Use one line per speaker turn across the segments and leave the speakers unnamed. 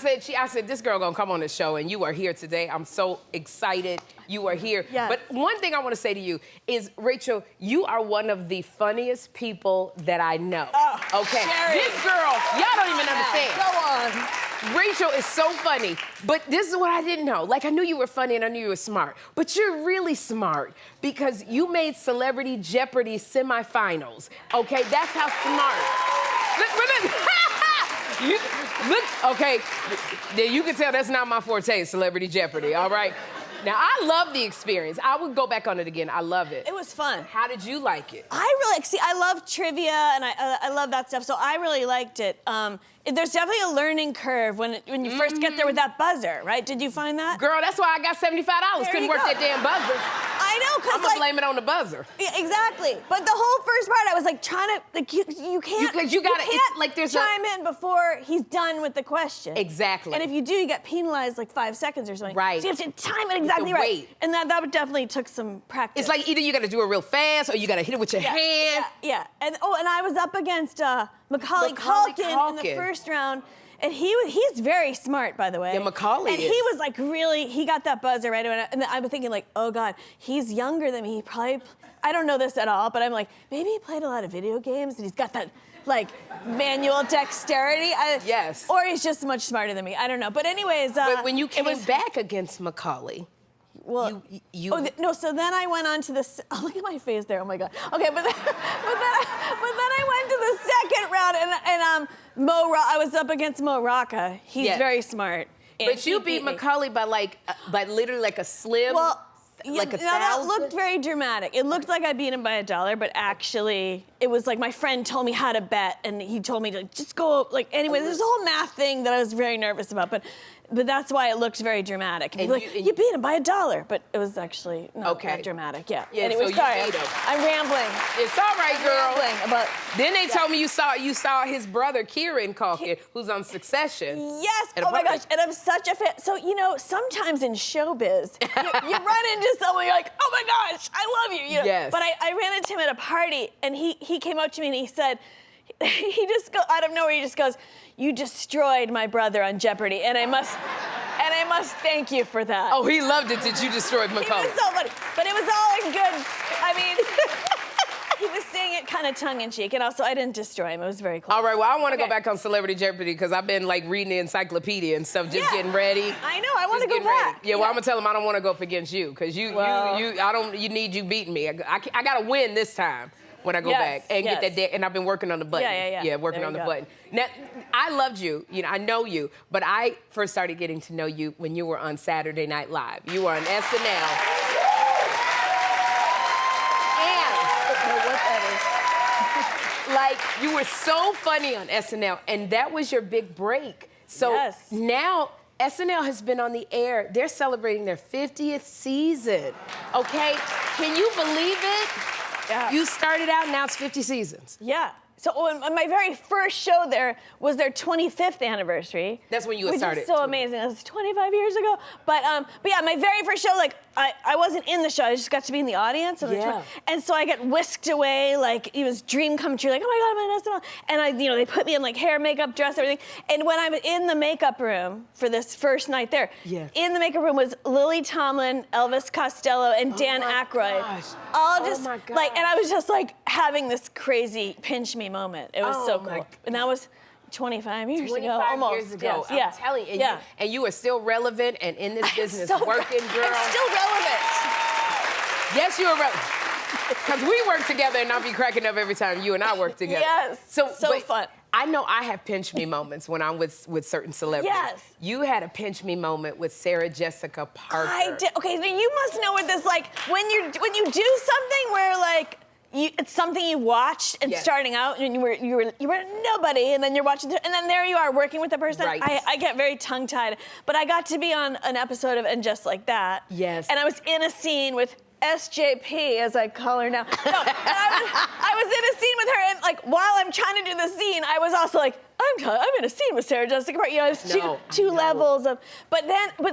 I said, this girl gonna come on the show, and you are here today. I'm so excited you are here.
Yes.
But one thing I want to say to you is, Rachel, you are one of the funniest people that I know. Okay,
Sherri.
this girl, y'all don't even understand.
Go on.
Rachel is so funny, but this is what I didn't know. Like, I knew you were funny and I knew you were smart, but you're really smart because you made Celebrity Jeopardy semifinals. Okay, that's how smart. Look, okay, you can tell that's not my forte, Celebrity Jeopardy, all right? Now, I love the experience. I would go back on it again. I love it.
It was fun.
How did you like it?
I love trivia and I love that stuff, so I really liked it. There's definitely a learning curve when you first get there with that buzzer, right? Did you find that?
Girl, that's why I got $75. Couldn't work that damn buzzer.
I know, because
I'm gonna blame it on the buzzer.
Yeah, exactly. But the whole first part, I was like trying to, like, you can't.
Because you gotta,
can't
it's like there's
chime in before he's done with the question.
Exactly.
And if you do, you get penalized like 5 seconds or something.
Right.
So you have to time it exactly right.
Wait.
And that definitely took some practice.
It's like either you gotta do it real fast or you gotta hit it with your hand.
Yeah. And I was up against Macaulay Culkin in the first round. And he's very smart, by the way.
Yeah, Macaulay
And he was like he got that buzzer right away. And I'm thinking like, oh God, he's younger than me. He probably, I don't know this at all, but I'm like, maybe he played a lot of video games and he's got that like manual dexterity.
Yes.
Or he's just much smarter than me. I don't know. But anyways.
But when you came back against Macaulay,
well, no. So then I went on to the. Oh, look at my face there. Oh my God. Okay, but then I went to the second round, and I was up against Mo Rocca. He's very smart.
But you beat Macaulay by literally like a slim.
Well,
like
yeah, that looked very dramatic. It looked like I beat him by $1, but actually, it was like my friend told me how to bet, and he told me to just go like anyway. There's a whole math thing that I was very nervous about, but that's why it looked very dramatic. And you beat him by $1, but it was actually not that dramatic. Yeah. Anyway,
so
sorry,
you beat him.
I'm rambling.
It's all right, girl.
Then
they told me you saw his brother Kieran Culkin, who's on Succession.
Yes. Oh my gosh. And I'm such a fan. So sometimes in showbiz, you run into someone, you're like, oh my gosh, I love you.
Yes.
But I ran into him at a party, and he came up to me and he said, out of nowhere, he just goes, you destroyed my brother on Jeopardy, and I must thank you for that.
Oh, he loved it that you destroyed Macaulay.
He was so funny, but it was all in good. I mean, he was saying it kind of tongue-in-cheek, and also I didn't destroy him. It was very close.
All right, well, I want to go back on Celebrity Jeopardy because I've been like reading the encyclopedia and stuff, just getting ready.
I know, I want to go back.
Yeah, well, I'm gonna tell him I don't want to go up against you because you need you beating me. I gotta win this time. When I go back and get that, and I've been working on the button.
Yeah,
working on the button. Now, I loved you. I know you, but I first started getting to know you when you were on Saturday Night Live. You were on SNL. Like, you were so funny on SNL, and that was your big break. So now SNL has been on the air. They're celebrating their 50th season. Okay, can you believe it?
Yeah.
You started out, now it's 50 seasons.
Yeah. So my very first show there was their 25th anniversary.
That's when you started.
Which is so amazing. That was 25 years ago. But yeah, my very first show, like, I wasn't in the show. I just got to be in the audience. And so I get whisked away, like, it was dream come true. Like, oh my God, I'm in SNL. And they put me in, like, hair, makeup, dress, everything. And when I'm in the makeup room for this first night there, in the makeup room was Lily Tomlin, Elvis Costello, and Dan Aykroyd. All just, like, and I was just, like, having this crazy pinch me moment. It was so cool. And that was 25 years ago, almost.
Years ago. I'm telling you. And you are still relevant and in this business, working, girl.
I'm still relevant.
Yes, you are relevant. Because we work together, and I'll be cracking up every time you and I work together.
Yes, so fun.
I know I have pinch me moments when I'm with certain celebrities.
Yes.
You had a pinch me moment with Sarah Jessica Parker.
I did. Okay, now you must know what this like when you do something where like. It's something you watched and starting out, and you were nobody, and then you're watching, and then there you are working with the person.
Right.
I get very tongue-tied, but I got to be on an episode of And Just Like That.
Yes.
And I was in a scene with SJP, as I call her now. No, and I was in a scene with her, and like while I'm trying to do the scene, I was also like, I'm in a scene with Sarah Jessica Parker. It was two levels of, but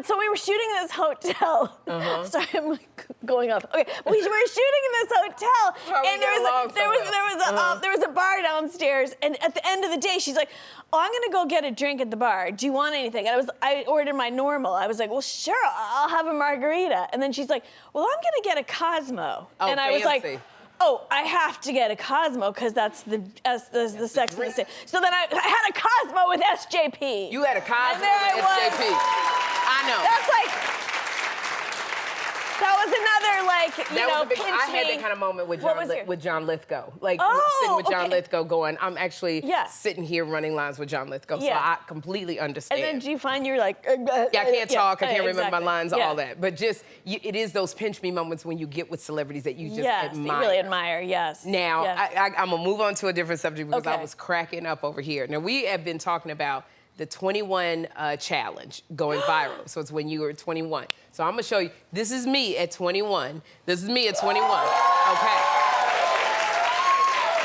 so we were shooting in this hotel. Sorry, I'm like. going off. Okay, we were shooting in this hotel, and there was a bar downstairs. And at the end of the day, she's like, "Oh, I'm gonna go get a drink at the bar. Do you want anything?" And I ordered my normal. I was like, "Well, sure, I'll have a margarita." And then she's like, "Well, I'm gonna get a Cosmo."
Oh,
and I was like, "Oh, I have to get a Cosmo because that's the Sex and the City." So then I had a Cosmo with SJP.
You had a Cosmo with SJP. I know.
That's like. That was another, pinch
I had that kind of moment with John Lithgow. Sitting with John Lithgow going, I'm actually sitting here running lines with John Lithgow, so I completely understand.
And then do you find you're like...
I can't talk, I can't remember my lines, all that. But it is those pinch me moments when you get with celebrities that you just admire.
Yes, really admire, yes.
Now, I'm going to move on to a different subject because I was cracking up over here. Now, we have been talking about the 21 challenge going viral. So it's when you were 21. So I'm gonna show you, this is me at 21. This is me at 21, okay?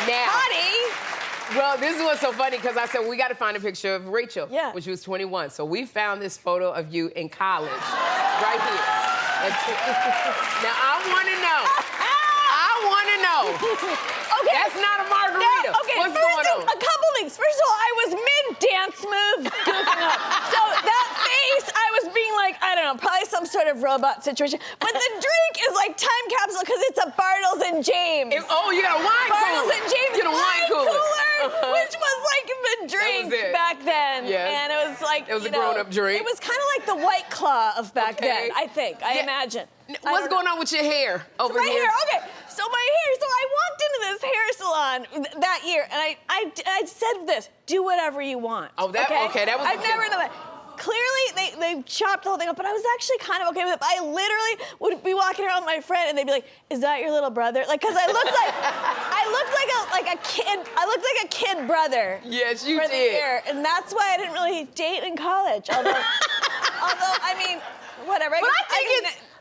Now,
Hottie!
Well, this is what's so funny, because I said, we gotta find a picture of Rachel when she was 21. So we found this photo of you in college, right here. Now, I wanna know.
Okay.
That's not a margarita.
No, okay,
what's going on?
A couple things. First of all, I was mid-dance move goofing up. So that face, I was being like, I don't know, probably some sort of robot situation. But the drink is like time capsule because it's a Bartles and James.
You got a wine cooler.
Bartles and James
You got a wine cooler.
which was like the drink back then.
Yes.
And it was like,
it was a grown-up drink.
It was kind of like the White Claw of back then, I think. I imagine.
What's going on with your hair over here?
My hair, okay. So my hair, so I walked into this hair salon that year, and I said this, do whatever you want.
Oh, that was
I've never done that. Clearly, they chopped the whole thing up, but I was actually kind of okay with it. I literally would be walking around with my friend, and they'd be like, "Is that your little brother?" Like, because I looked like a kid brother.
Yes, you
for
did.
The hair, and that's why I didn't really date in college. Although I mean, whatever.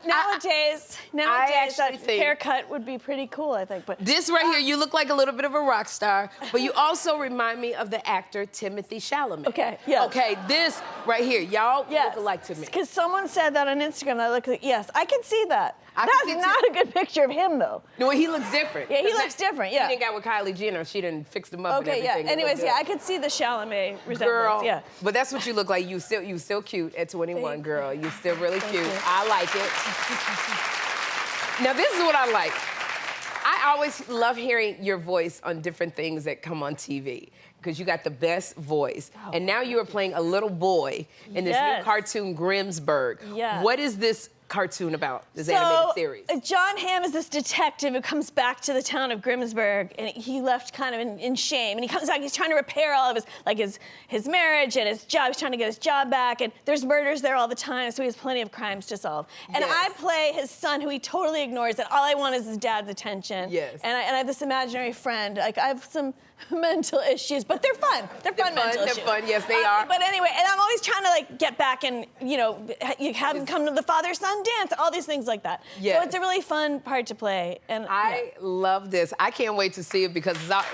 Nowadays, that haircut would be pretty cool, I think. But
this right here, you look like a little bit of a rock star, but you also remind me of the actor Timothy Chalamet.
Okay, yes.
Okay, this right here, y'all look alike to me.
Because someone said that on Instagram, and I look like, yes, I can see that. That's not a good picture of him, though.
No, he looks different.
Yeah, he looks different, yeah.
He didn't got with Kylie Jenner. She didn't fix him up and everything.
Okay, yeah. Anyways, I could see the Chalamet resemblance,
girl, but that's what you look like. You still cute at 21, girl. You still really cute. I like it. Now, this is what I like. I always love hearing your voice on different things that come on TV, because you got the best voice. And now you are playing a little boy in this new cartoon, Grimmsburg.
Yes.
What is this cartoon about, this animated series?
John Hamm is this detective who comes back to the town of Grimmsburg, and he left kind of in shame, and he comes back, he's trying to repair all of his marriage and his job, he's trying to get his job back, and there's murders there all the time, so he has plenty of crimes to solve. And I play his son, who he totally ignores, and all I want is his dad's attention.
Yes.
And I have this imaginary friend, I have some mental issues, but they're fun. They're fun mental issues.
They're fun, yes, they are.
But anyway, and I'm always trying to get back and, you have him come to the father-son dance, all these things like that.
Yes.
So it's a really fun part to play. And
I love this. I can't wait to see it because it's got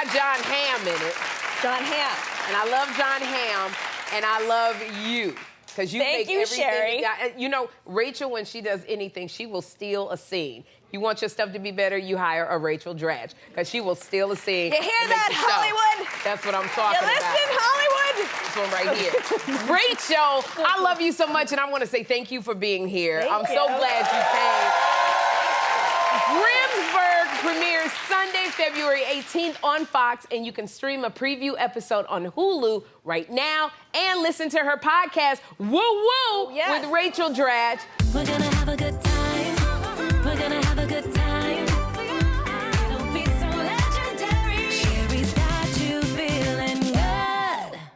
John Hamm in it.
John Hamm.
And I love John Hamm, and I love you. Because you make everything.
Sherri.
Rachel, when she does anything, she will steal a scene. You want your stuff to be better, you hire a Rachel Dratch, because she will steal a scene.
You hear that, Hollywood?
That's what I'm talking about.
You listen, Hollywood?
This one right here. Rachel, I love you so much, and I want to say thank you for being here. I'm so glad you came. Grimmsburg premieres Sunday, February 18th on Fox, and you can stream a preview episode on Hulu right now and listen to her podcast, Woo Woo, with Rachel Dratch.
We're gonna have a good time.